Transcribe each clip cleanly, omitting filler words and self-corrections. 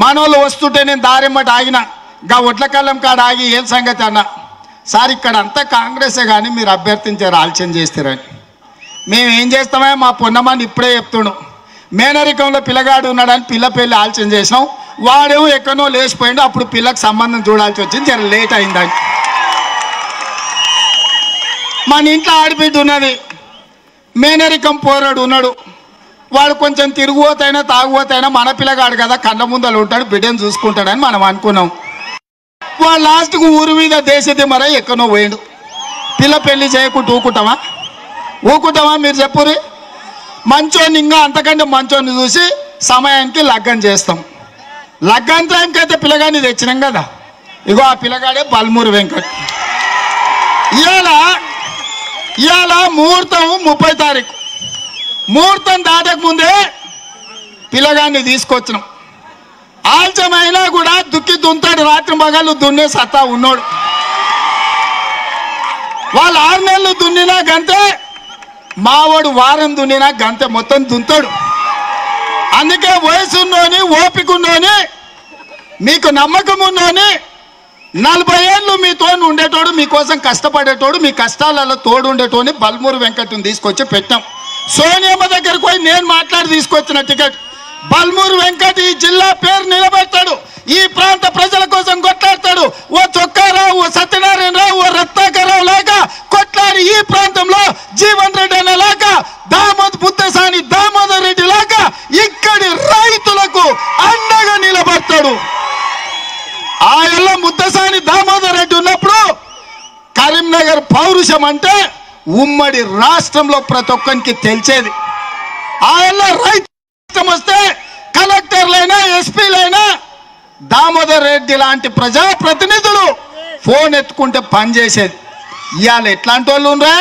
మనోళ్ళు వస్తుంటే నేను దారెమ్మట ఆగిన గా ఒడ్ల కళ్ళం కాడ ఆగి ఏం సంగతి అన్న సార్ ఇక్కడ అంతా కాంగ్రెసే కానీ మీరు అభ్యర్థించారు ఆలోచన చేస్తారని మేము ఏం చేస్తామే మా పొన్నమాని ఇప్పుడే చెప్తున్నాం మేనరికంలో పిల్లగాడు ఉన్నాడని పిల్ల పెళ్ళి ఆలోచన చేసినాం వాడేమో ఎక్కడో లేచిపోయిండు అప్పుడు పిల్లకి సంబంధం చూడాల్సి వచ్చింది జర లేట్ అయిందని మన ఇంట్లో ఆడిబిడ్డ ఉన్నది మేనరికం పోరాడు ఉన్నాడు వాడు కొంచెం తిరుగుపోతైనా తాగుపోతైనా మన పిల్లగాడు కదా కళ్ళ ముందలు ఉంటాడు బిడ్డను చూసుకుంటాడని మనం అనుకున్నాం వాడు లాస్ట్కు ఊరి మీద దేశది మరై ఎక్కడో పోయిండు పిల్ల పెళ్లి చేయకుండా ఊకుంటామా మీరు చెప్పురి మంచోని ఇంకా అంతకంటే మంచోని చూసి సమయానికి లగ్గం చేస్తాం లగ్గం టైంకి అయితే పిల్లగాని తెచ్చినాం కదా ఇగో ఆ పిల్లగాడే బల్మూరు వెంకట్ ఇవాళ ముహూర్తం 30 తారీఖు ముహూర్తం దాటక ముందే పిల్లగాన్ని తీసుకొచ్చినాం ఆల్చమైనా కూడా దుక్కి దుంతాడు రాత్రి మగాళ్ళు దున్నే సత్తా ఉన్నాడు వాళ్ళు 6 నెలలు దున్నినా గంతే మావాడు వారం దున్నినా గంతే మొత్తం దుంతాడు అందుకే వయసు ఉన్నోని ఓపిక ఉన్నోని మీకు నమ్మకం ఉన్నోని 40 ఏళ్ళు మీతో ఉండేటోడు మీకోసం కష్టపడేటోడు మీ కష్టాలలో తోడు ఉండేటోని బల్మూరు వెంకట్ని తీసుకొచ్చి పెట్టాం సోనియమ్మ దగ్గరకు పోయి నేను మాట్లాడి తీసుకొచ్చిన టికెట్ బల్మూరు వెంకట్ ఈ జిల్లా పేరు నిలబెట్టాడు ఈ ప్రాంత ప్రజల కోసం కొట్లాడతాడు ఓ చొక్కారావు ఓ సత్యనారాయణరావు ఓ రత్నాకరరావు లాగా కొట్లాడి ఈ ప్రాంతంలో జీవన్ రెడ్డి అనే లాగా బుద్ధసాని దామోదర్ రెడ్డి లాగా ఇక్కడి రైతులకు అండగా నిలబడతాడు ఆయన ముద్దసాని దామోదర్ రెడ్డి ఉన్నప్పుడు కరీంనగర్ పౌరుషం అంటే ఉమ్మడి రాష్ట్రంలో ప్రతి ఒక్కరికి తెలిసేది ఆయన రైతు వస్తే కలెక్టర్లైనా ఎస్పీలైనా దామోదర్ రెడ్డి లాంటి ప్రజాప్రతినిధులు ఫోన్ ఎత్తుకుంటే పనిచేసేది ఇవాళ ఎట్లాంటి వాళ్ళు ఉండరా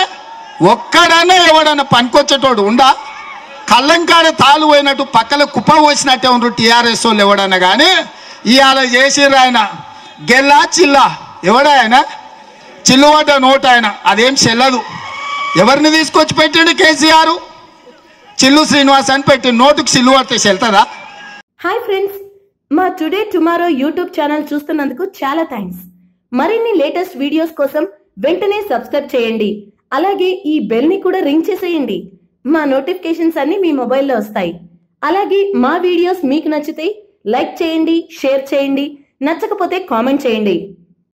ఒక్కడైనా ఎవడన్నా పనికొచ్చేటోడు ఉండా కళ్ళంకాడ తాలు పోయినట్టు పక్కన కుప్ప పోసినట్టే ఉండ్రు టీఆర్ఎస్ వాళ్ళు ఎవడన్నా కానీ ఇవాళ చేసిర్రు ఆయన గెల్లా చిల్లా ఎవడాయన చిల్లువడ్డ నోటు ఆయన అదేం చెల్లదు ఎవరిని తీసుకొచ్చి పెట్టిండు కేసీఆర్ చిల్లు శ్రీనివాస్ అని పెట్టి నోటుకు చిల్లు పడితే చెల్తుందా హాయ్ ఫ్రెండ్స్ మా టుడే టుమారో యూట్యూబ్ ఛానల్ చూస్తున్నందుకు చాలా థ్యాంక్స్ మరిన్ని లేటెస్ట్ వీడియోస్ కోసం వెంటనే సబ్స్క్రైబ్ చేయండి అలాగే ఈ బెల్ ని కూడా రింగ్ చేసేయండి మా నోటిఫికేషన్స్ అన్ని మీ మొబైల్లో వస్తాయి అలాగే మా వీడియోస్ మీకు నచ్చితే లైక్ చేయండి షేర్ చేయండి నచ్చకపోతే కామెంట్ చేయండి